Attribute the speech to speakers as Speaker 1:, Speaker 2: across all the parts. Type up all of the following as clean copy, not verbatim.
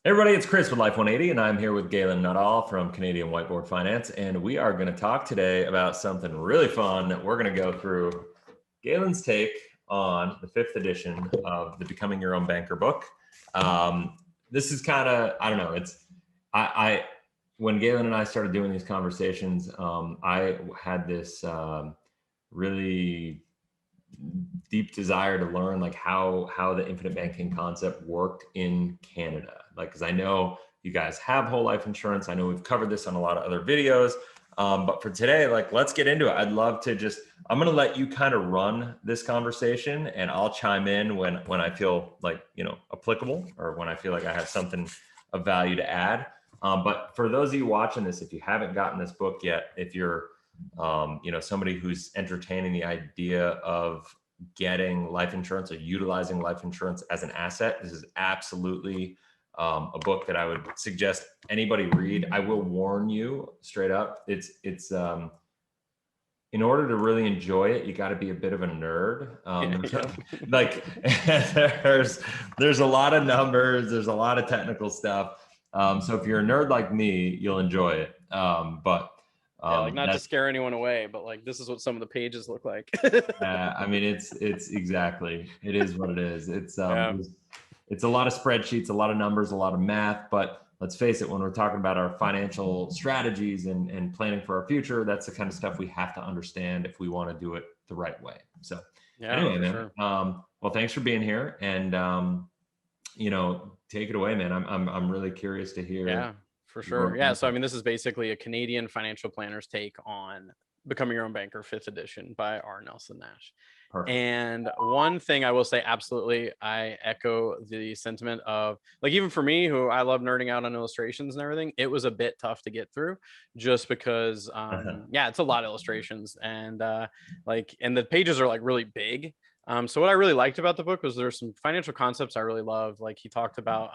Speaker 1: Hey everybody, it's Chris with Life 180, and I'm here with Galen Nuttall from Canadian Whiteboard Finance, and we are going to talk today about something really fun. We're going to go through Galen's take on the fifth edition of the Becoming Your Own Banker book. This is kind of, I don't know, I when Galen and I started doing these conversations, I had this really deep desire to learn like how the infinite banking concept worked in Canada. Like, because I know you guys have whole life insurance. I know we've covered this on a lot of other videos. But for today, like, let's get into it. I'd love to I'm going to let you kind of run this conversation, and I'll chime in when I feel like, applicable, or when I feel like I have something of value to add. But for those of you watching this, if you haven't gotten this book yet, if you're somebody who's entertaining the idea of getting life insurance or utilizing life insurance as an asset, this is absolutely a book that I would suggest anybody read. I will warn you straight up, it's in order to really enjoy it, you got to be a bit of a nerd. Like there's a lot of numbers, there's a lot of technical stuff. So if you're a nerd like me, you'll enjoy it.
Speaker 2: Not to scare anyone away, but like this is what some of the pages look like.
Speaker 1: I mean, it's exactly, it is what it is. It's
Speaker 2: Yeah.
Speaker 1: it's a lot of spreadsheets, a lot of numbers, a lot of math. But let's face it, when we're talking about our financial strategies and planning for our future, that's the kind of stuff we have to understand if we want to do it the right way. So
Speaker 2: Yeah,
Speaker 1: anyway,
Speaker 2: for
Speaker 1: man,
Speaker 2: sure.
Speaker 1: well, thanks for being here, and take it away, man. I'm really curious to hear
Speaker 2: Yeah, for sure. Yeah. So I mean, this is basically a Canadian financial planner's take on Becoming Your Own Banker, fifth edition by R. Nelson Nash.
Speaker 1: Perfect.
Speaker 2: And one thing I will say, absolutely, I echo the sentiment of, like, even for me, who I love nerding out on illustrations and everything, it was a bit tough to get through just because, yeah, it's a lot of illustrations, and and the pages are like really big. So what I really liked about the book was there's some financial concepts I really loved. Like he talked about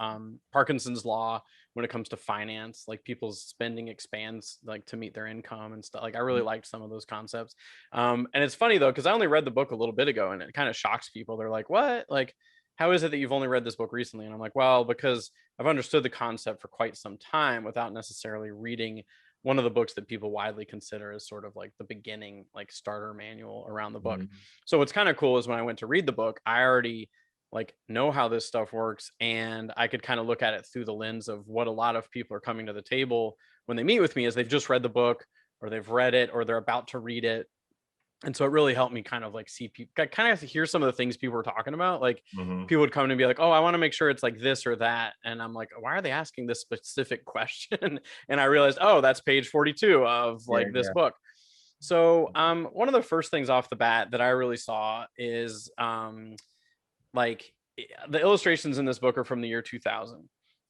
Speaker 2: Parkinson's law when it comes to finance, like people's spending expands like to meet their income and stuff. Like I really liked some of those concepts. And it's funny though, because I only read the book a little bit ago, and it kind of shocks people. They're like, "What? Like, how is it that you've only read this book recently?" And I'm like, "Well, because I've understood the concept for quite some time without necessarily reading one of the books that people widely consider as sort of like the beginning, like starter manual around the book."
Speaker 1: Mhm.
Speaker 2: So what's kind of cool is when I went to read the book, I already like know how this stuff works, and I could kind of look at it through the lens of what a lot of people are coming to the table when they meet with me is they've just read the book, or they've read it, or they're about to read it. And so it really helped me kind of like see people, kind of hear some of the things people were talking about. Like
Speaker 1: Mhm.
Speaker 2: people would come to me like, "Oh, I want to make sure it's like this or that," and I'm like, "Why are they asking this specific question?" And I realized, oh, that's page 42 of
Speaker 1: Yeah,
Speaker 2: like this
Speaker 1: yeah.
Speaker 2: book. So one of the first things off the bat that I really saw is like the illustrations in this book are from the year 2000,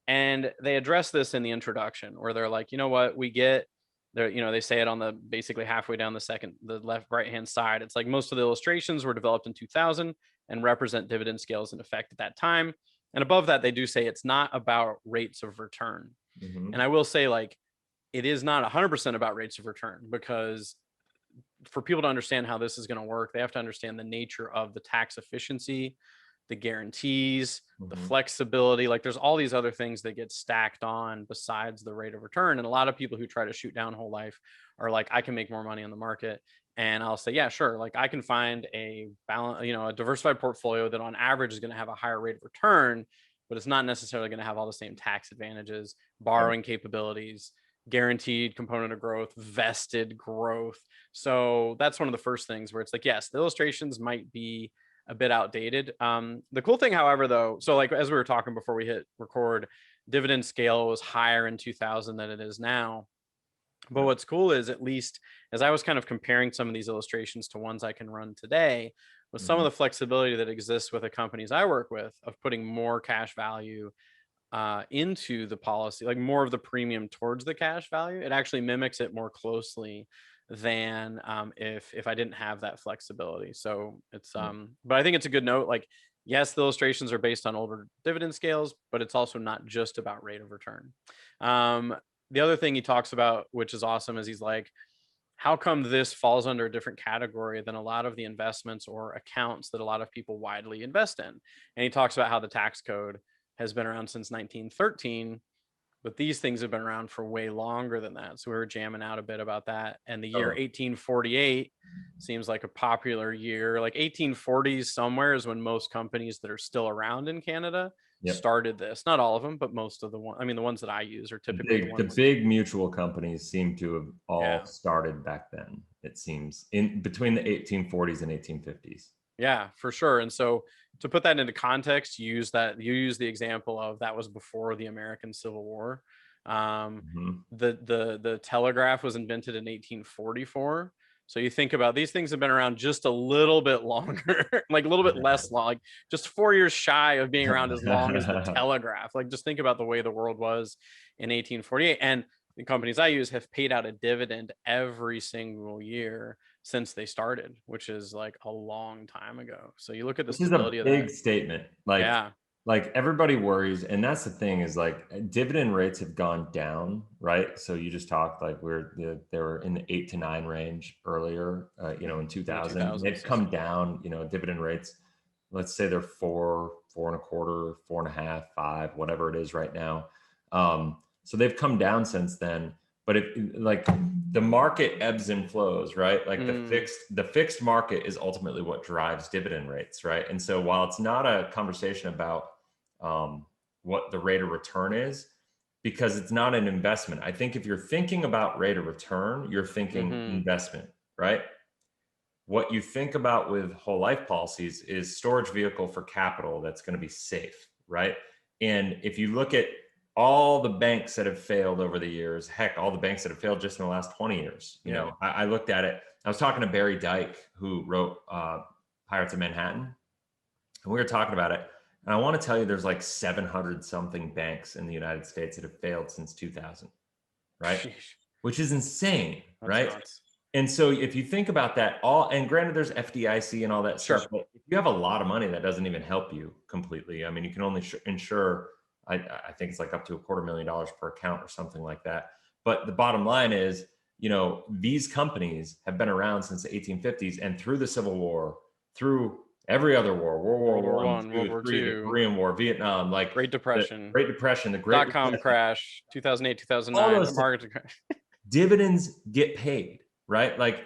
Speaker 2: and they address this in the introduction where they're like, you know what, we get there, they say it on the basically halfway down the left right hand side. It's like most of the illustrations were developed in 2000 and represent dividend scales in effect at that time. And above that they do say it's not about rates of return.
Speaker 1: Mhm.
Speaker 2: And I will say, like, it is not 100% about rates of return, because for people to understand how this is going to work, they have to understand the nature of the tax efficiency, the guarantees, the
Speaker 1: Mhm.
Speaker 2: flexibility. Like there's all these other things that get stacked on besides the rate of return. And a lot of people who try to shoot down whole life are like, I can make more money on the market. And I'll say, yeah, sure. Like I can find a balance, a diversified portfolio that on average is going to have a higher rate of return, but it's not necessarily going to have all the same tax advantages,
Speaker 1: Right.
Speaker 2: borrowing capabilities, guaranteed component of growth, vested growth. So that's one of the first things where it's like, yes, the illustrations might be a bit outdated. The cool thing, however, though, so like as we were talking before we hit record, dividend scale was higher in 2000 than it is now. But
Speaker 1: Right.
Speaker 2: what's cool is, at least as I was kind of comparing some of these illustrations to ones I can run today, with some of
Speaker 1: Mhm.
Speaker 2: the flexibility that exists with the companies I work with of putting more cash value into the policy, like more of the premium towards the cash value, it actually mimics it more closely than if I didn't have that flexibility. So it's
Speaker 1: Yeah.
Speaker 2: but I think it's a good note. Like, yes, the illustrations are based on older dividend scales, but it's also not just about rate of return. Um, the other thing he talks about, which is awesome, is he's like, how come this falls under a different category than a lot of the investments or accounts that a lot of people widely invest in? And he talks about how the tax code has been around since 1913, but these things have been around for way longer than that. So we were jamming out a bit about that. And the year
Speaker 1: Oh,
Speaker 2: 1848 seems like a popular year. Like 1840s somewhere is when most companies that are still around in Canada
Speaker 1: yep.
Speaker 2: started this. Not all of them, but most of the ones. I mean, the ones that I use are typically the
Speaker 1: The
Speaker 2: ones.
Speaker 1: big mutual companies seem to have all
Speaker 2: Yeah.
Speaker 1: started back then, it seems, in between the 1840s and 1850s.
Speaker 2: Yeah, for sure. And so to put that into context, you use the example of that was before the American Civil War. Um,
Speaker 1: Mhm.
Speaker 2: the telegraph was invented in 1844. So you think about these things have been around just a little bit longer, like a little bit less long, like just 4 years shy of being around as long as the telegraph. Like just think about the way the world was in 1848. And the companies I use have paid out a dividend every single year since they started, which is like a long time ago. So you look at the
Speaker 1: Which is a
Speaker 2: stability of that.
Speaker 1: big statement. Like,
Speaker 2: Yeah.
Speaker 1: like everybody worries, and that's the thing is like dividend rates have gone down, right? So you just talked like they were in the 8 to 9 range earlier, in
Speaker 2: In the
Speaker 1: 2000. They've
Speaker 2: 2000s. Yes.
Speaker 1: come down, dividend rates. Let's say they're 4, 4.25, 4.5, 5, whatever it is right now. So they've come down since then. But if like the market ebbs and flows, right? Like
Speaker 2: Mm,
Speaker 1: the fixed market is ultimately what drives dividend rates, right? And so while it's not a conversation about what the rate of return is, because it's not an investment. I think if you're thinking about rate of return, you're thinking
Speaker 2: hmm.
Speaker 1: investment, right? What you think about with whole life policies is storage vehicle for capital that's going to be safe, right? And if you look at all the banks that have failed over the years, heck, all the banks that have failed just in the last 20 years,
Speaker 2: Yeah.
Speaker 1: I looked at it. I was talking to Barry Dyke, who wrote Pirates of Manhattan, and we were talking about it. And I want to tell you, there's like 700 something banks in the United States that have failed since 2000, right?
Speaker 2: Sheesh.
Speaker 1: Which is insane,
Speaker 2: That's
Speaker 1: right?
Speaker 2: nuts.
Speaker 1: And so if you think about that, and granted, there's FDIC and all that
Speaker 2: Sure.
Speaker 1: stuff, but if you have a lot of money, that doesn't even help you completely. I mean, you can only insure, I think it's like up to $250,000 per account or something like that. But the bottom line is, these companies have been around since the 1850s, and through the Civil War, through every other war, World War
Speaker 2: World War
Speaker 1: One,
Speaker 2: One, World
Speaker 1: Two,
Speaker 2: War
Speaker 1: Three, the
Speaker 2: Two,
Speaker 1: Korean War, Vietnam, like
Speaker 2: Great
Speaker 1: the
Speaker 2: Depression,
Speaker 1: Great Depression, the Great
Speaker 2: dot-com
Speaker 1: Recession,
Speaker 2: crash, 2008,
Speaker 1: all
Speaker 2: 2009,
Speaker 1: those
Speaker 2: market crash.
Speaker 1: dividends get paid, right? Like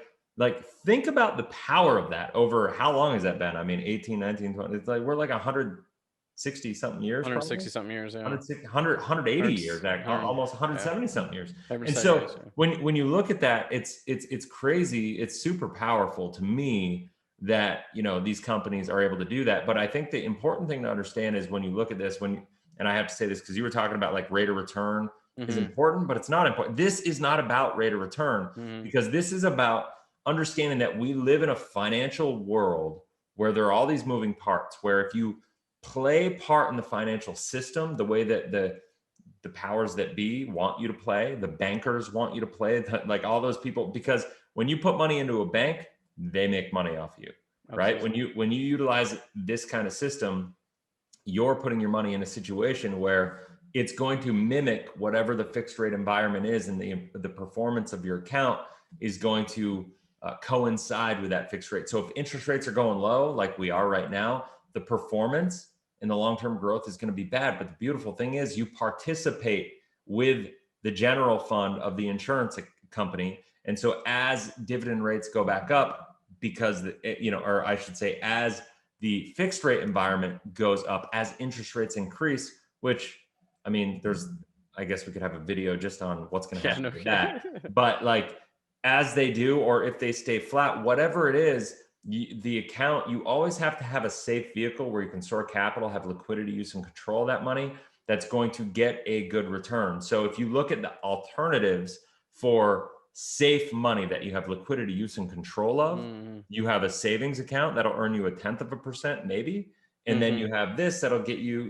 Speaker 1: think about the power of that over how long has that been? I mean, 18, 19, 20. It's like we're like 160 something years, probably
Speaker 2: 160 something years. Yeah.
Speaker 1: 160, 180 years,
Speaker 2: 100,
Speaker 1: almost
Speaker 2: yeah.
Speaker 1: 170 something years. And
Speaker 2: 170
Speaker 1: so
Speaker 2: years. Yeah.
Speaker 1: when you look at that, it's crazy. It's super powerful to me that these companies are able to do that. But I think the important thing to understand is when you look at this, and I have to say this because you were talking about like rate of return is
Speaker 2: Mm-hmm.
Speaker 1: important, but it's not important. This is not about rate of return
Speaker 2: Mm-hmm.
Speaker 1: because this is about understanding that we live in a financial world where there are all these moving parts, where if you play part in the financial system the way that the powers that be want you to play, the bankers want you to play, like all those people, because when you put money into a bank, they make money off you, right?
Speaker 2: Absolutely.
Speaker 1: When you utilize this kind of system, you're putting your money in a situation where it's going to mimic whatever the fixed rate environment is, and the performance of your account is going to coincide with that fixed rate. So if interest rates are going low, like we are right now, the performance and the long-term growth is going to be bad. But the beautiful thing is you participate with the general fund of the insurance company. And so as dividend rates go back up, because, or I should say, as the fixed rate environment goes up, as interest rates increase, which, I mean, I guess we could have a video just on what's going to
Speaker 2: Yeah.
Speaker 1: happen
Speaker 2: No.
Speaker 1: with that. But like, as they do, or if they stay flat, whatever it is, the account, you always have to have a safe vehicle where you can store capital, have liquidity, use and control that money that's going to get a good return. So if you look at the alternatives for safe money that you have liquidity, use and control of,
Speaker 2: Mm-hmm.
Speaker 1: you have a savings account that'll earn you 1/10%, maybe. And then
Speaker 2: Mm-hmm.
Speaker 1: you have this that'll get you,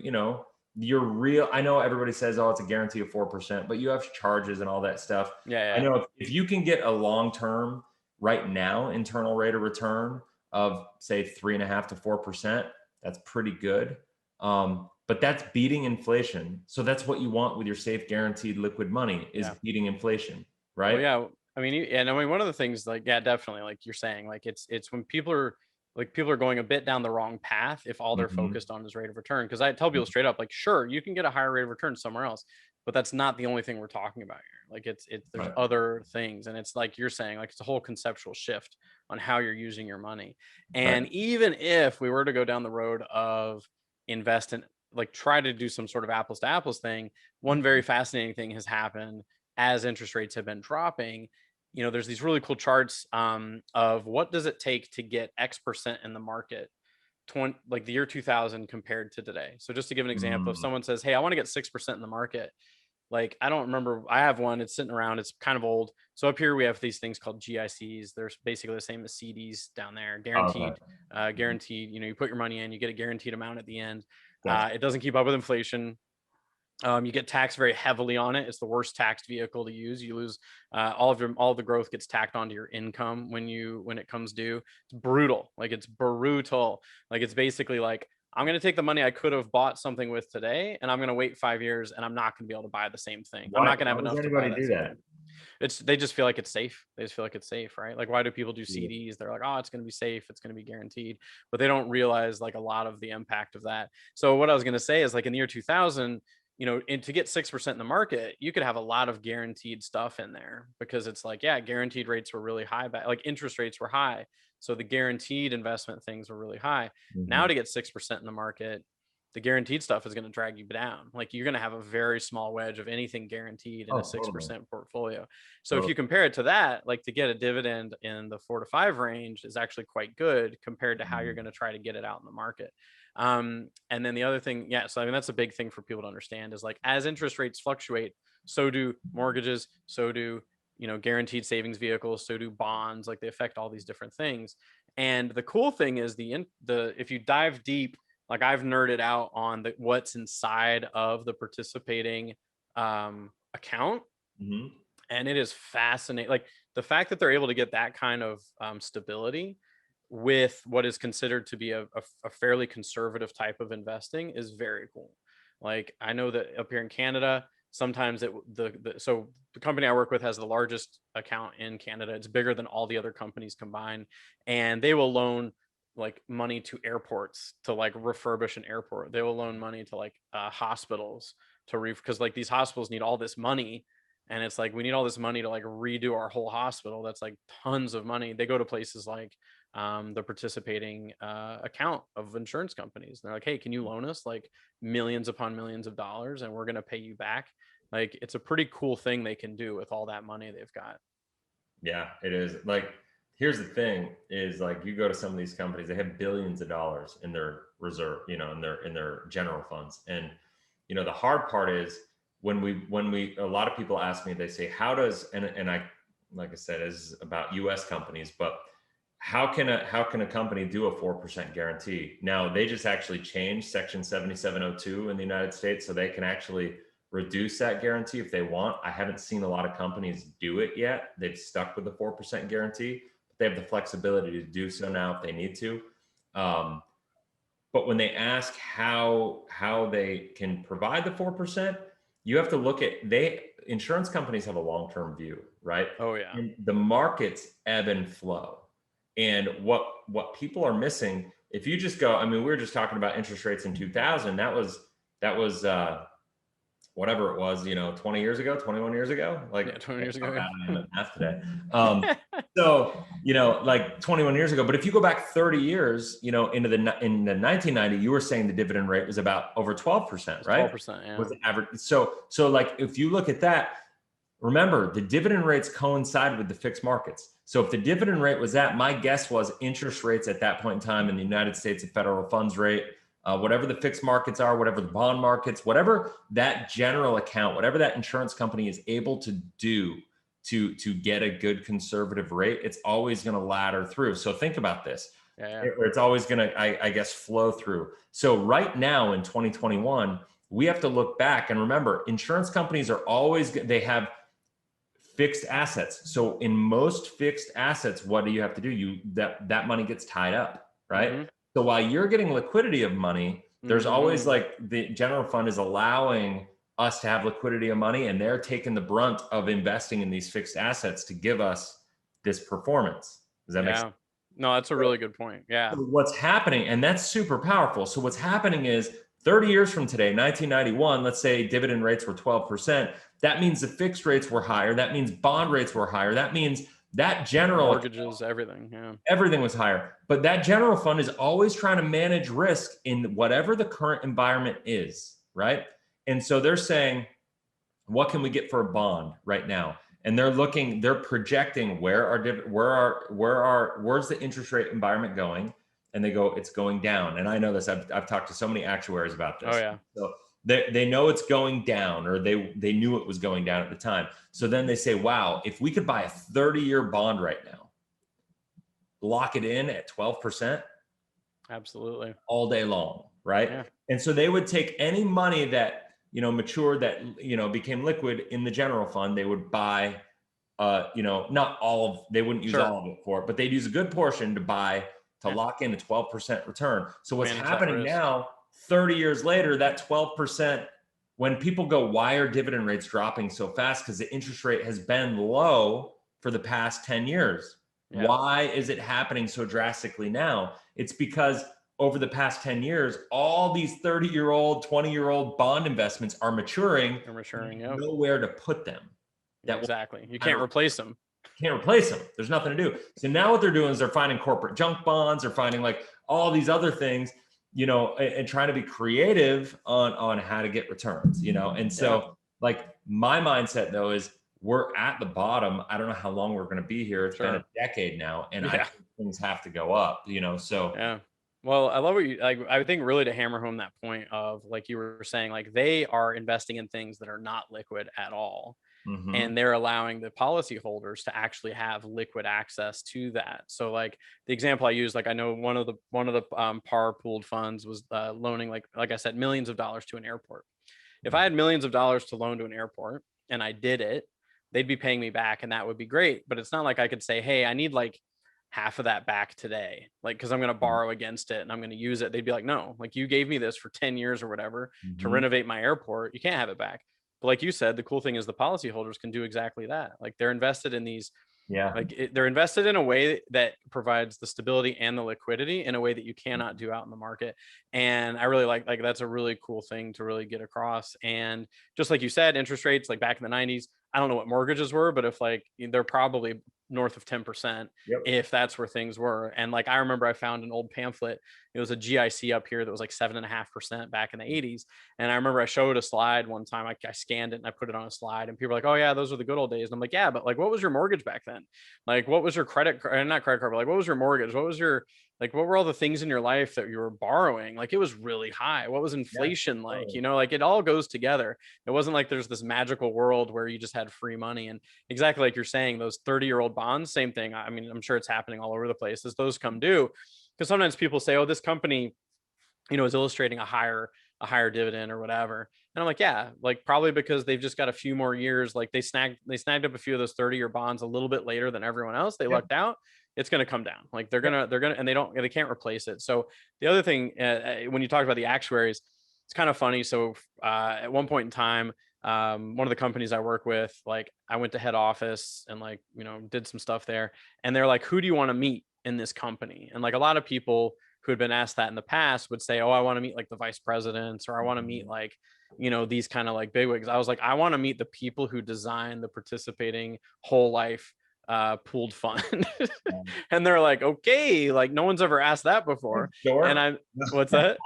Speaker 1: your real, I know everybody says, oh, it's a guarantee of 4%, but you have charges and all that stuff.
Speaker 2: Yeah.
Speaker 1: I
Speaker 2: Yeah.
Speaker 1: know if you can get a long-term right now internal rate of return of say 3.5 to 4%, that's pretty good. But that's beating inflation. So that's what you want with your safe guaranteed liquid money is
Speaker 2: Yeah.
Speaker 1: beating inflation,
Speaker 2: Well,
Speaker 1: right?
Speaker 2: yeah. I mean, and I mean, one of the things, like, yeah, definitely, like you're saying, like it's when people are like people are going a bit down the wrong path if all they're
Speaker 1: Hmm.
Speaker 2: focused on is rate of return. Because I tell people straight up, like, sure, you can get a higher rate of return somewhere else, but that's not the only thing we're talking about here. Like it's there's
Speaker 1: Right.
Speaker 2: other things, and it's like you're saying, like it's a whole conceptual shift on how you're using your money.
Speaker 1: Right.
Speaker 2: And even if we were to go down the road of invest in, like, try to do some sort of apples to apples thing, one very fascinating thing has happened as interest rates have been dropping. There's these really cool charts of what does it take to get X% in the market, 20, like the year 2000 compared to today. So just to give an example, if
Speaker 1: Mm.
Speaker 2: someone says, hey, I want to get 6% in the market, like I don't remember, I have one, it's sitting around, it's kind of old. So up here we have these things called GICs. They're basically the same as CDs down there,
Speaker 1: Okay.
Speaker 2: guaranteed, you put your money in, you get a guaranteed amount at the end.
Speaker 1: Gotcha.
Speaker 2: It doesn't keep up with inflation. You get taxed very heavily on it. It's the worst taxed vehicle to use. You lose all of the growth gets tacked onto your income when it comes due. It's brutal. Like it's brutal. Like it's basically like I'm going to take the money I could have bought something with today, and I'm going to wait 5 years, and I'm not going to be able to buy the same thing. I'm
Speaker 1: Why?
Speaker 2: not going to
Speaker 1: Why
Speaker 2: have
Speaker 1: does
Speaker 2: enough to buy
Speaker 1: anybody
Speaker 2: that
Speaker 1: do
Speaker 2: same
Speaker 1: that?
Speaker 2: thing. They just feel like it's safe. They just feel like it's safe, right? Like why do people do
Speaker 1: Yeah.
Speaker 2: CDs? They're like, oh, it's going to be safe. It's going to be guaranteed, but they don't realize like a lot of the impact of that. So what I was going to say is like in the year 2000, and to get 6% in the market, you could have a lot of guaranteed stuff in there because it's like, yeah, guaranteed rates were really high, back like interest rates were high. So the guaranteed investment things were really high. Now
Speaker 1: Mhm.
Speaker 2: to get 6% in the market, the guaranteed stuff is going to drag you down. Like you're going to have a very small wedge of anything guaranteed in a
Speaker 1: Oh, totally.
Speaker 2: 6% portfolio. So if
Speaker 1: Totally.
Speaker 2: you compare it to that, like to get a dividend in the 4 to 5 range is actually quite good compared to how you're
Speaker 1: Mhm.
Speaker 2: going to try to get it out in the market. And then the other thing, yeah, so I mean, that's a big thing for people to understand is like as interest rates fluctuate, so do mortgages, so do, guaranteed savings vehicles, so do bonds, like they affect all these different things. And the cool thing is if you dive deep, like I've nerded out on what's inside of the participating account,
Speaker 1: Mhm.
Speaker 2: and it is fascinating. Like the fact that they're able to get that kind of stability with what is considered to be a fairly conservative type of investing is very cool. Like I know that up here in Canada, sometimes so the company I work with has the largest account in Canada. It's bigger than all the other companies combined, and they will loan like money to airports to like refurbish an airport. They will loan money to like hospitals because like these hospitals need all this money, and it's like we need all this money to like redo our whole hospital. That's like tons of money. They go to places like the participating account of insurance companies. And they're like, hey, can you loan us like millions upon millions of dollars, and we're going to pay you back? Like it's a pretty cool thing they can do with all that money they've got.
Speaker 1: Yeah, it is. Like, here's the thing: is like you go to some of these companies, they have billions of dollars in their reserve, in their general funds, and the hard part is when we a lot of people ask me, they say, how does and I like I said, is about U.S. companies, but how can a company do a 4% guarantee? Now they just actually changed Section 7702 in the United States, so they can actually reduce that guarantee if they want. I haven't seen a lot of companies do it yet. They've stuck with the 4% guarantee, but they have the flexibility to do so now if they need to. Um, but when they ask how they can provide the 4%, you have to look at insurance companies have a long-term view, right?
Speaker 2: Oh yeah.
Speaker 1: And the markets ebb and flow. And what people are missing, if you just go, I mean, we were just talking about interest rates in 2000. That was whatever it was, 20 years ago, 21 years ago. Like,
Speaker 2: Yeah, 20
Speaker 1: that's
Speaker 2: years
Speaker 1: how
Speaker 2: ago.
Speaker 1: bad I am at math today.
Speaker 2: Yeah.
Speaker 1: So, like 21 years ago, but if you go back 30 years, in the 1990, you were saying the dividend rate was about over 12%,
Speaker 2: It's
Speaker 1: right?
Speaker 2: 12%.
Speaker 1: Was
Speaker 2: Yeah.
Speaker 1: the average. So like if you look at that, remember the dividend rates coincide with the fixed markets. So if the dividend rate was that, my guess was interest rates at that point in time in the United States, the federal funds rate, whatever the fixed markets are, whatever the bond markets, whatever that general account, whatever that insurance company is able to do to get a good conservative rate, it's always going to ladder through. So think about this.
Speaker 2: Yeah. Yeah.
Speaker 1: Or it's always going to, I guess, flow through. So right now in 2021, we have to look back and remember insurance companies are always, they have fixed assets. So in most fixed assets, what do you have to do? That money gets tied up, right?
Speaker 2: Mm-hmm.
Speaker 1: So while you're getting liquidity of money, there's always
Speaker 2: Mm-hmm.
Speaker 1: like the general fund is allowing us to have liquidity of money, and they're taking the brunt of investing in these fixed assets to give us this performance. Does that make sense?
Speaker 2: Yeah. No, that's a really good point. Yeah.
Speaker 1: So what's happening, and that's super powerful. So what's happening is 30 years from today, 1991, let's say dividend rates were 12%. That means the fixed rates were higher. That means bond rates were higher. That means that general
Speaker 2: Mortgages, everything. Yeah.
Speaker 1: everything was higher. But that general fund is always trying to manage risk in whatever the current environment is, right? And so they're saying, what can we get for a bond right now? And they're projecting where's the interest rate environment going? And they go, it's going down. And I know this, I've talked to so many actuaries about this.
Speaker 2: Oh yeah.
Speaker 1: So they know it's going down, or they knew it was going down at the time. So then they say, wow, if we could buy a 30-year bond right now, lock it in at 12%.
Speaker 2: Absolutely.
Speaker 1: All day long, right?
Speaker 2: Yeah.
Speaker 1: And so they would take any money that, matured, that, became liquid in the general fund. They would buy, not all of, they wouldn't use all of it for it, but they'd use a good portion to buy, to lock in a 12% return. So what's happening now, 30 years later, that 12%, when people go, why are dividend rates dropping so fast? Because the interest rate has been low for the past 10 years. Yeah. Why is it happening so drastically now? It's because over the past 10 years, all these 30-year-old, 20-year-old bond investments are maturing.
Speaker 2: They're maturing, yep.
Speaker 1: Nowhere to put them.
Speaker 2: Exactly. You can't replace them.
Speaker 1: Can't replace them. There's nothing to do. So now what they're doing is they're finding corporate junk bonds. They're finding like all these other things, and trying to be creative on how to get returns, And so like my mindset though is we're at the bottom. I don't know how long we're going to be here. It's been a decade now, and I think things have to go up, so.
Speaker 2: Yeah. Well, I love what you like. I think really to hammer home that point of, like you were saying, like they are investing in things that are not liquid at all. Mm-hmm. And they're allowing the policyholders to actually have liquid access to that. So like the example I use, like I know one of the par pooled funds was loaning, like I said, millions of dollars to an airport. If I had millions of dollars to loan to an airport and I did it, they'd be paying me back, and that would be great. But it's not like I could say, hey, I need like half of that back today, like, because I'm going to borrow against it and I'm going to use it. They'd be like, no, like you gave me this for 10 years or whatever to renovate my airport. You can't have it back. But like you said, the cool thing is the policyholders can do exactly that. Like they're invested in these, they're invested in a way that provides the stability and the liquidity in a way that you cannot do out in the market. And I really like that's a really cool thing to really get across. And just like you said, interest rates, like back in the 90s, I don't know what mortgages were, but if like they're probably north of 10%, if that's where things were. And like I remember I found an old pamphlet. It was a GIC up here that was like 7.5% back in the 80s. And I remember I showed a slide one time. I scanned it and I put it on a slide, and people were like, oh yeah, those are the good old days. And I'm like, yeah, but like what was your mortgage back then? Like what was your not credit card, but like what was your mortgage? What was your, like what were all the things in your life that you were borrowing? Like it was really high. What was inflation like? Like it all goes together. It wasn't like there's this magical world where you just had free money. And exactly like you're saying, those 30-year-old bonds, same thing. I mean, I'm sure it's happening all over the place as those come due, because sometimes people say, oh, this company, is illustrating a higher dividend or whatever. And I'm like, yeah, like probably because they've just got a few more years. Like they snagged up a few of those 30-year bonds a little bit later than everyone else. They lucked out. It's going to come down. Like they're going to, and they can't replace it. So the other thing, when you talk about the actuaries, it's kind of funny. So at one point in time, one of the companies I work with, like I went to head office and like, did some stuff there, and they're like, who do you want to meet in this company? And like a lot of people who had been asked that in the past would say, oh, I want to meet like the vice presidents, or I want to meet like, these kind of like bigwigs. I was like, I want to meet the people who design the participating whole life pooled fund. And they're like, okay, like no one's ever asked that before.
Speaker 1: Dork.
Speaker 2: And what's that?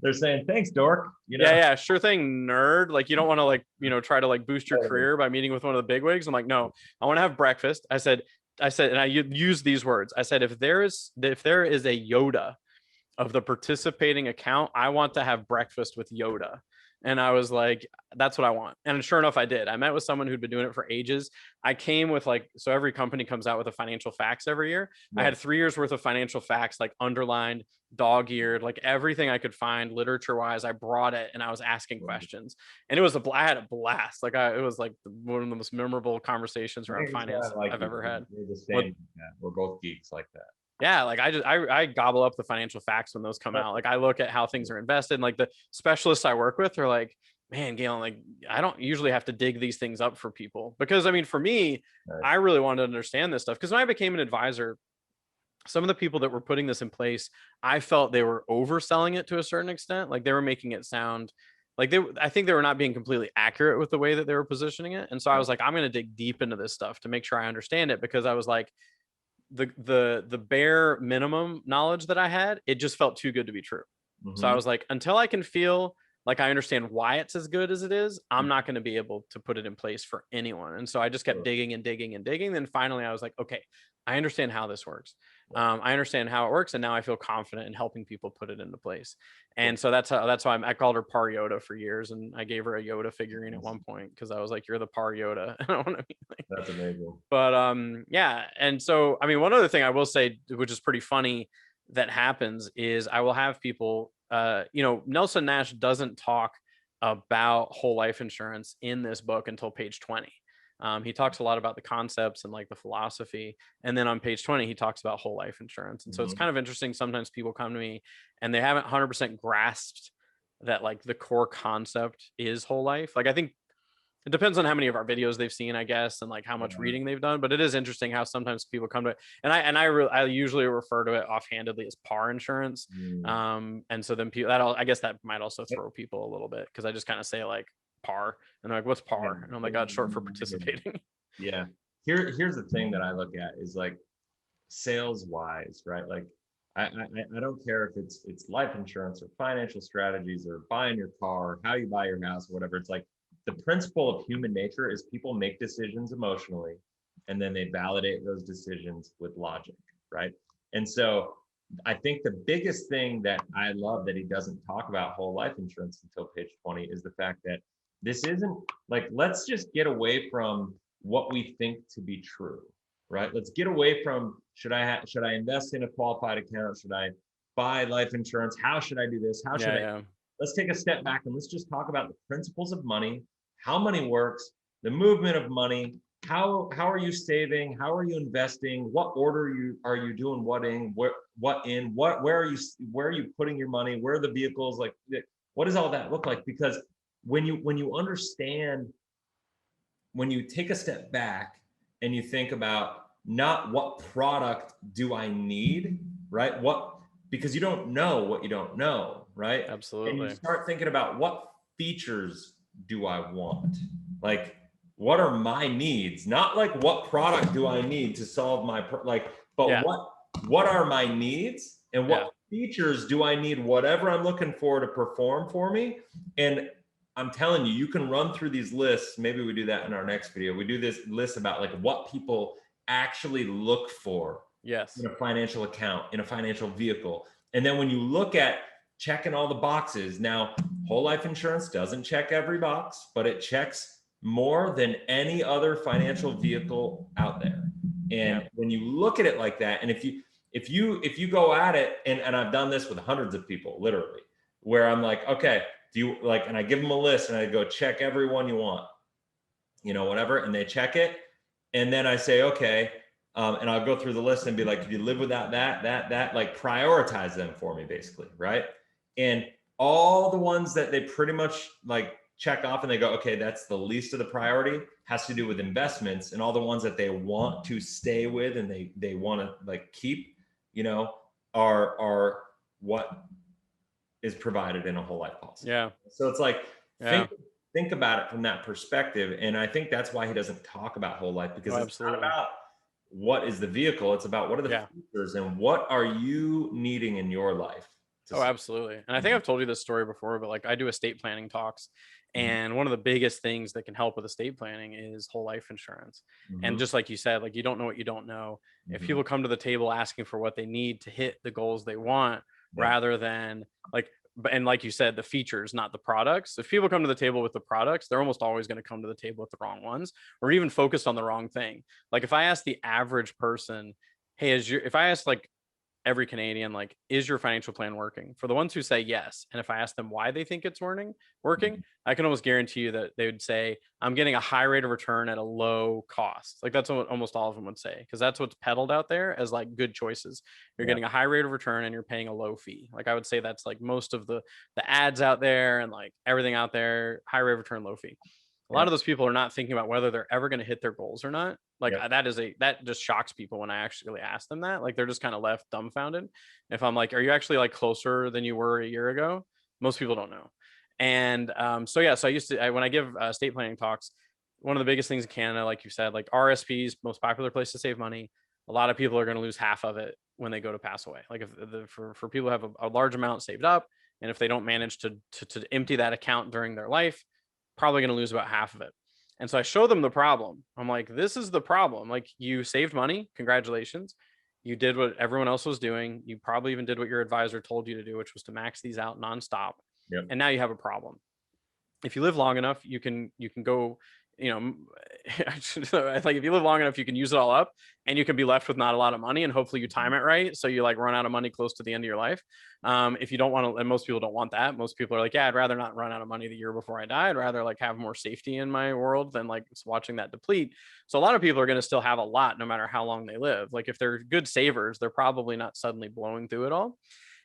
Speaker 1: They're saying, thanks, dork.
Speaker 2: Yeah, sure thing, nerd. Like you don't want to like, try to like boost your career by meeting with one of the bigwigs. I'm like, no, I want to have breakfast. I said, and I used these words. I said, if there is a Yoda of the participating account, I want to have breakfast with Yoda. And I was like, that's what I want. And sure enough, I did. I met with someone who'd been doing it for ages. I came with like, so every company comes out with a financial facts every year. I had 3 years worth of financial facts, like underlined, dog-eared, like everything I could find literature wise. I brought it and I was asking questions, and it was I had a blast. Like it was like one of the most memorable conversations around finance I've ever had.
Speaker 1: We're both geeks like that.
Speaker 2: Yeah, like I gobble up the financial facts when those come out. Like I look at how things are invested, and like the specialists I work with are like, man, Galen, like I don't usually have to dig these things up for people, because I mean, for me, I really wanted to understand this stuff, because when I became an advisor, some of the people that were putting this in place, I felt they were overselling it to a certain extent. Like they were making it sound like I think they were not being completely accurate with the way that they were positioning it. And so I was like, I'm going to dig deep into this stuff to make sure I understand it, because I was like, the bare minimum knowledge that I had, it just felt too good to be true. So I
Speaker 1: Hmm.
Speaker 2: was like, until I can feel like I understand why it's as good as it is, I'm not going to be able to put it in place for anyone. And so I just kept
Speaker 1: Sure.
Speaker 2: digging and digging and digging. Then finally I was like, okay, I understand how this works.
Speaker 1: Yeah.
Speaker 2: I understand how it works, and now I feel confident in helping people put it into place.
Speaker 1: Cool.
Speaker 2: And so that's why I called her Par Yoda for years, and I gave her a Yoda figurine at
Speaker 1: Nice.
Speaker 2: one point because I was like, "You're the Par Yoda." I don't want to be like,
Speaker 1: That's amazing.
Speaker 2: but yeah. And so I mean, one other thing I will say, which is pretty funny, that happens is I will have people, Nelson Nash doesn't talk about whole life insurance in this book until page 20. He talks a lot about the concepts and like the philosophy, and then on page 20 he talks about whole life insurance. And so it's
Speaker 1: Hmm.
Speaker 2: kind of interesting, sometimes people come to me and they haven't 100% grasped that like the core concept is whole life. Like I think it depends on how many of our videos they've seen, I guess, and like how much
Speaker 1: Yeah.
Speaker 2: reading they've done. But it is interesting how sometimes people come to it, and I usually refer to it offhandedly as par insurance.
Speaker 1: Mm.
Speaker 2: And so then people I guess that might also throw people a little bit, because I just kind of say like par, and they're like, "What's
Speaker 1: Yeah.
Speaker 2: par?" And I'm like, "Oh, it's short for participating."
Speaker 1: Yeah. Here's the thing that I look at is like sales wise, right? Like I don't care if it's life insurance or financial strategies or buying your car, how you buy your house, or whatever. It's like the principle of human nature is people make decisions emotionally and then they validate those decisions with logic, right? And so I think the biggest thing that I love that he doesn't talk about whole life insurance until page 20 is the fact that this isn't like, let's just get away from what we think to be true, right? Let's get away from should I invest in a qualified account? Should I buy life insurance? How should I do this? How should
Speaker 2: Yeah,
Speaker 1: I?
Speaker 2: yeah,
Speaker 1: Let's take a step back and let's just talk about the principles of money, how money works, the movement of money. How are you saving? How are you investing? What order are you doing what in? Where are you putting your money? Where are the vehicles? Like what does all that look like? Because when you understand, when you take a step back and you think about not what product do I need, right? Because you don't know what you don't know, right? And you
Speaker 2: absolutely.
Speaker 1: start thinking about what features do I want? Like, what are my needs? Not like what product do I need to solve but
Speaker 2: Yeah,
Speaker 1: what are my needs and
Speaker 2: yeah,
Speaker 1: what features do I need, whatever I'm looking for to perform for me? And I'm telling you, you can run through these lists. Maybe we do that in our next video. We do this list about like what people actually look for in
Speaker 2: yes,
Speaker 1: a financial account, in a financial vehicle. And then when you look at checking all the boxes, now whole life insurance doesn't check every box, but it checks more than any other financial vehicle out there.
Speaker 2: yeah,
Speaker 1: And when you look at it like that, and if you go at it, and I've done this with hundreds of people, literally, where I'm like, okay, do you like, and I give them a list and I go check every one you want, whatever, and they check it, and then I say, okay, and I'll go through the list and be like, could you live without that, like prioritize them for me, basically, right? And all the ones that they pretty much like check off and they go, okay, that's the least of the priority, has to do with investments, and all the ones that they want to stay with and they want to like keep, you know, are what is provided in a whole life policy.
Speaker 2: yeah,
Speaker 1: So it's like
Speaker 2: yeah.
Speaker 1: think about it from that perspective. And I think that's why he doesn't talk about whole life, because
Speaker 2: Oh,
Speaker 1: it's not
Speaker 2: absolutely.
Speaker 1: about what is the vehicle, it's about what are the
Speaker 2: Yeah.
Speaker 1: features and what are you needing in your life to
Speaker 2: Oh, absolutely. And I think I've told you this story before, but like I do estate planning talks.
Speaker 1: Mhm.
Speaker 2: And one of the biggest things that can help with estate planning is whole life insurance. And
Speaker 1: Mhm.
Speaker 2: just like you said, like you don't know what you don't know. If
Speaker 1: Mhm.
Speaker 2: people come to the table asking for what they need to hit the goals they want,
Speaker 1: Yeah.
Speaker 2: rather than like, and like you said, the features, not the products. If people come to the table with the products, they're almost always going to come to the table with the wrong ones, or even focused on the wrong thing. Like if I ask the average person, hey, if I ask like every Canadian, like, is your financial plan working? For the ones who say yes, and if I ask them why they think it's working,
Speaker 1: Mhm.
Speaker 2: I can almost guarantee you that they would say, I'm getting a high rate of return at a low cost. Like that's what almost all of them would say, because that's what's peddled out there as like good choices. You're
Speaker 1: Yeah.
Speaker 2: getting a high rate of return and you're paying a low fee. Like I would say that's like most of the ads out there and like everything out there, high rate of return, low fee. A lot of those people are not thinking about whether they're ever going to hit their goals or not. Like
Speaker 1: Yep.
Speaker 2: that just shocks people when I actually ask them that. Like they're just kind of left dumbfounded. If I'm like, are you actually like closer than you were a year ago? Most people don't know. And so yeah, so when I give estate planning talks, one of the biggest things in Canada, like you said, like RSPs, most popular place to save money. A lot of people are going to lose half of it when they go to pass away. Like for people who have a large amount saved up, and if they don't manage to empty that account during their life, probably going to lose about half of it. And so I show them the problem. I'm like, this is the problem. Like, you saved money. Congratulations. You did what everyone else was doing. You probably even did what your advisor told you to do, which was to max these out nonstop.
Speaker 1: Yep.
Speaker 2: And now you have a problem. If you live long enough, you can go, like if you live long enough, you can use it all up and you can be left with not a lot of money, and hopefully you time it right. So you like run out of money close to the end of your life. If you don't want to, and most people don't want that. Most people are like, yeah, I'd rather not run out of money the year before I die. I'd rather like have more safety in my world than like watching that deplete. So a lot of people are going to still have a lot no matter how long they live. Like if they're good savers, they're probably not suddenly blowing through it all.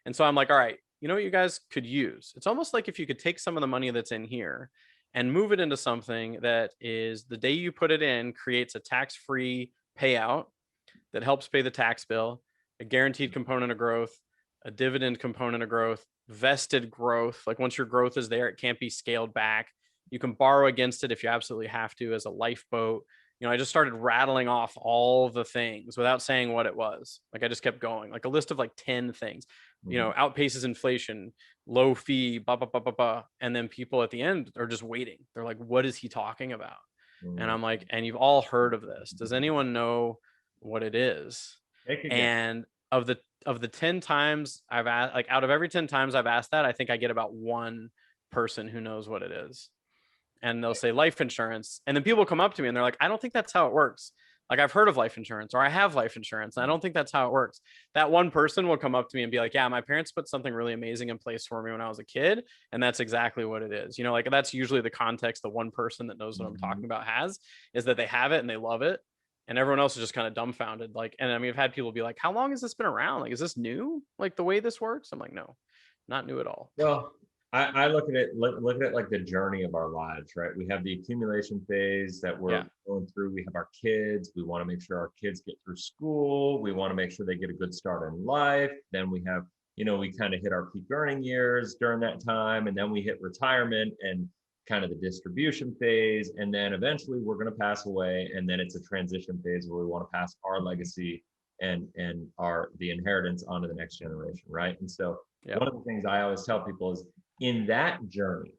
Speaker 2: And so I'm like, all right, you know what you guys could use? It's almost like if you could take some of the money that's in here and move it into something that is, the day you put it in, creates a tax-free payout that helps pay the tax bill, a guaranteed component of growth, a dividend component of growth, vested growth. Like once your growth is there, it can't be scaled back. You can borrow against it if you absolutely have to, as a lifeboat. I just started rattling off all the things without saying what it was. Like I just kept going, like a list of like 10 things, outpaces inflation, low fee, blah, blah, blah, blah, blah. And then people at the end are just waiting. They're like, what is he talking about? And I'm like, and you've all heard of this. Does anyone know what it is? And of the 10 times I've asked, like out of every 10 times I've asked that, I think I get about one person who knows what it is. And they'll say life insurance. And then people come up to me and they're like, I don't think that's how it works. Like I've heard of life insurance, or I have life insurance, and I don't think that's how it works. That one person will come up to me and be like, yeah, my parents put something really amazing in place for me when I was a kid. And that's exactly what it is. Like that's usually the context the one person that knows what I'm talking about has, is that they have it and they love it. And everyone else is just kind of dumbfounded. Like, and I mean, I've had people be like, how long has this been around? Like, is this new? Like the way this works? I'm like, no, not new at all.
Speaker 1: Well, I look at it look at it like the journey of our lives, right? We have the accumulation phase that we're going through. We have our kids. We want to make sure our kids get through school. We want to make sure they get a good start in life. Then we have, we kind of hit our peak earning years during that time, and then we hit retirement and kind of the distribution phase, and then eventually we're going to pass away, and then it's a transition phase where we want to pass our legacy and the inheritance onto the next generation, right? And so one of the things I always tell people is, in that journey,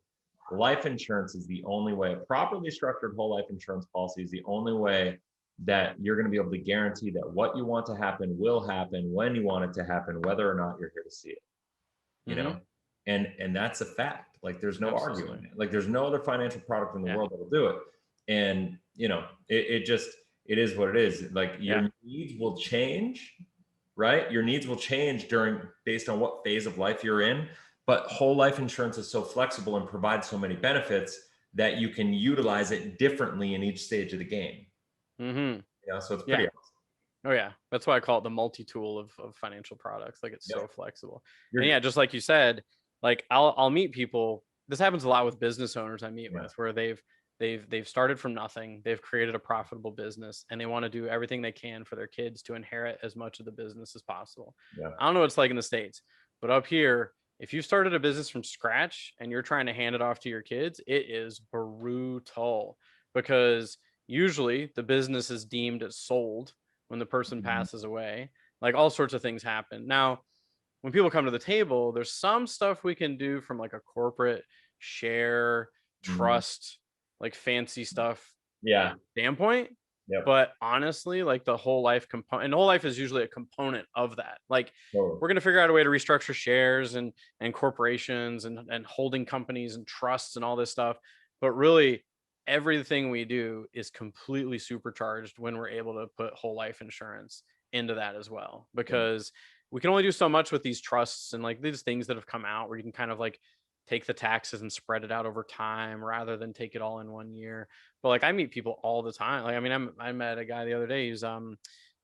Speaker 1: life insurance is the only way. A properly structured whole life insurance policy is the only way that you're going to be able to guarantee that what you want to happen will happen when you want it to happen, whether or not you're here to see it. And that's a fact. Like there's no arguing it. Like there's no other financial product in the world that will do it. And it is what it is. Like your needs will change, right? Your needs will change based on what phase of life you're in. But whole life insurance is so flexible and provides so many benefits that you can utilize it differently in each stage of the game. So it's pretty awesome.
Speaker 2: Oh yeah, that's why I call it the multi-tool of financial products. Like it's so flexible. And just like you said, like I'll meet people. This happens a lot with business owners I meet with, where they've started from nothing. They've created a profitable business, and they want to do everything they can for their kids to inherit as much of the business as possible. I don't know what it's like in the States, but up here, if you started a business from scratch and you're trying to hand it off to your kids, it is brutal, because usually the business is deemed as sold when the person passes away. Like all sorts of things happen. Now, when people come to the table, there's some stuff we can do from like a corporate share, trust, like fancy stuff standpoint. But honestly, like the whole life component, and whole life is usually a component of that. Like we're going to figure out a way to restructure shares and corporations and holding companies and trusts and all this stuff. But really, everything we do is completely supercharged when we're able to put whole life insurance into that as well, because we can only do so much with these trusts and like these things that have come out where you can kind of like take the taxes and spread it out over time rather than take it all in one year. But like I meet people all the time. Like, I mean, I met a guy the other day who's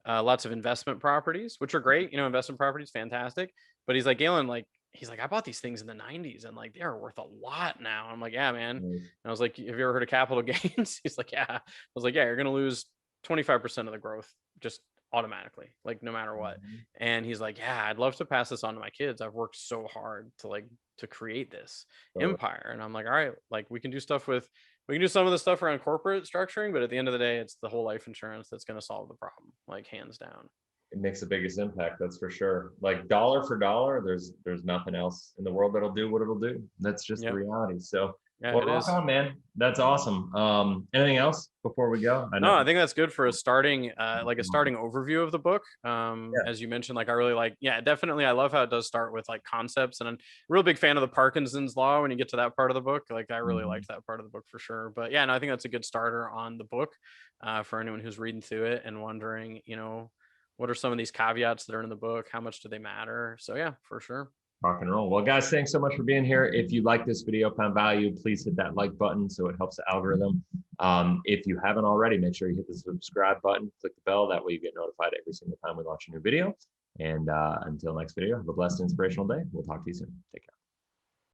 Speaker 2: lots of investment properties, which are great. Investment properties, fantastic. But he's like, Galen, like he's like, I bought these things in the 90s and like they're worth a lot now. I'm like, yeah, man. And
Speaker 1: Nice.
Speaker 2: I was like, have you ever heard of capital gains? He's like, yeah. I was like, yeah, you're gonna lose 25% of the growth just automatically, like no matter what.
Speaker 1: Mhm.
Speaker 2: And he's like, yeah, I'd love to pass this on to my kids. I've worked so hard to create this
Speaker 1: Totally.
Speaker 2: empire. And I'm like, all right, like we can do some of the stuff around corporate structuring, but at the end of the day, it's the whole life insurance that's going to solve the problem, like hands down.
Speaker 1: It makes the biggest impact, that's for sure. Like dollar for dollar, there's nothing else in the world that'll do what it'll do. That's just the
Speaker 2: Yep.
Speaker 1: reality. So,
Speaker 2: Yeah,
Speaker 1: well,
Speaker 2: it
Speaker 1: rock
Speaker 2: is.
Speaker 1: on, man. That's awesome. Anything else before we go? I
Speaker 2: No,
Speaker 1: know.
Speaker 2: I think that's good for a starting like a starting overview of the book.
Speaker 1: Yeah.
Speaker 2: As you mentioned, like I really like, yeah, definitely. I love how it does start with like concepts, and I'm a real big fan of the Parkinson's law when you get to that part of the book. Like I really
Speaker 1: Mhm.
Speaker 2: liked that part of the book for sure. But yeah, no, I think that's a good starter on the book for anyone who's reading through it and wondering, what are some of these caveats that are in the book? How much do they matter? So yeah, for sure.
Speaker 1: Rock and roll. Well, guys, thanks so much for being here. If you like this video, found value, please hit that like button so it helps the algorithm. If you haven't already, make sure you hit the subscribe button, click the bell. That way you get notified every single time we launch a new video. And until next video, have a blessed, inspirational day. We'll talk to you soon. Take care.